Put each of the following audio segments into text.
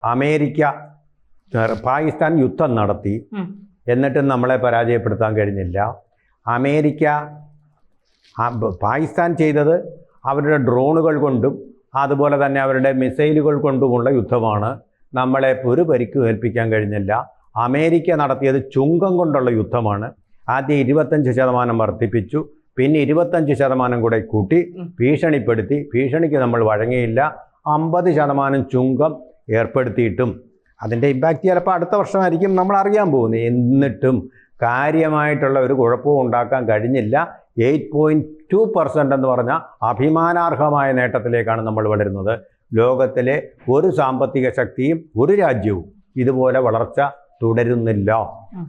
America Pakistan യുദ്ധം നടത്തി, എന്നിട്ടും നമ്മളെ പരാജയപ്പെടുത്താൻ കഴിഞ്ഞില്ല. അമേരിക്ക പാകിസ്ഥാൻ ചെയ്തത് അവരുടെ ഡ്രോണുകൾ കൊണ്ടും അതുപോലെ തന്നെ അവരുടെ മിസൈലുകൾ കൊണ്ടുമുള്ള യുദ്ധമാണ്. നമ്മളെ ഒരു പരിക്കും ഏൽപ്പിക്കാൻ കഴിഞ്ഞില്ല. അമേരിക്ക നടത്തിയത് ചുങ്കം കൊണ്ടുള്ള യുദ്ധമാണ്. ആദ്യം 25% വർദ്ധിപ്പിച്ചു, പിന്നെ 25% കൂടെ കൂട്ടി ഭീഷണിപ്പെടുത്തി. ഭീഷണിക്ക് നമ്മൾ വഴങ്ങിയില്ല. 50% ചുങ്കം ഏർപ്പെടുത്തിയിട്ടും അതിൻ്റെ ഇമ്പാക്റ്റ് ചിലപ്പോൾ അടുത്ത വർഷമായിരിക്കും നമ്മൾ അറിയാൻ പോകുന്നത്. എന്നിട്ടും കാര്യമായിട്ടുള്ള ഒരു കുഴപ്പവും ഉണ്ടാക്കാൻ കഴിഞ്ഞില്ല. 8.2% എന്ന് പറഞ്ഞാൽ അഭിമാനാർഹമായ നേട്ടത്തിലേക്കാണ് നമ്മൾ വളരുന്നത്. ലോകത്തിലെ ഒരു സാമ്പത്തിക ശക്തിയും ഒരു രാജ്യവും ഇതുപോലെ വളർച്ച തുടരുന്നില്ല.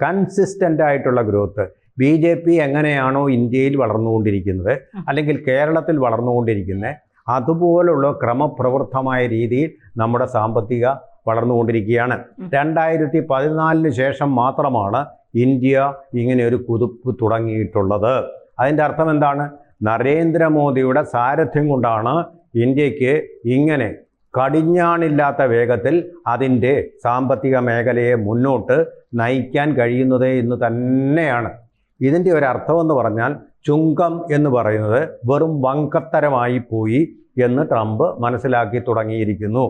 കൺസിസ്റ്റൻ്റ് ആയിട്ടുള്ള ഗ്രോത്ത്. BJP എങ്ങനെയാണോ ഇന്ത്യയിൽ വളർന്നുകൊണ്ടിരിക്കുന്നത് അല്ലെങ്കിൽ കേരളത്തിൽ വളർന്നുകൊണ്ടിരിക്കുന്നത്, അതുപോലുള്ള ക്രമപ്രവൃത്തമായ രീതിയിൽ നമ്മുടെ സാമ്പത്തിക വളർന്നുകൊണ്ടിരിക്കുകയാണ്. 2014 ശേഷം മാത്രമാണ് ഇന്ത്യ ഇങ്ങനെ ഒരു കുതിപ്പ് തുടങ്ങിയിട്ടുള്ളത്. അതിൻ്റെ അർത്ഥം എന്താണ്? നരേന്ദ്രമോദിയുടെ സാരഥ്യം കൊണ്ടാണ് ഇന്ത്യക്ക് ഇങ്ങനെ കടിഞ്ഞാണില്ലാത്ത വേഗത്തിൽ അതിൻ്റെ സാമ്പത്തിക മേഖലയെ മുന്നോട്ട് നയിക്കാൻ കഴിയുന്നത് എന്ന് തന്നെയാണ്. ഇതിൻ്റെ ഒരർത്ഥമെന്ന് പറഞ്ഞാൽ ചുങ്കം എന്ന് പറയുന്നത് വെറും വങ്കത്തരമായി പോയി എന്ന് ട്രംപ് മനസ്സിലാക്കി തുടങ്ങിയിരിക്കുന്നു.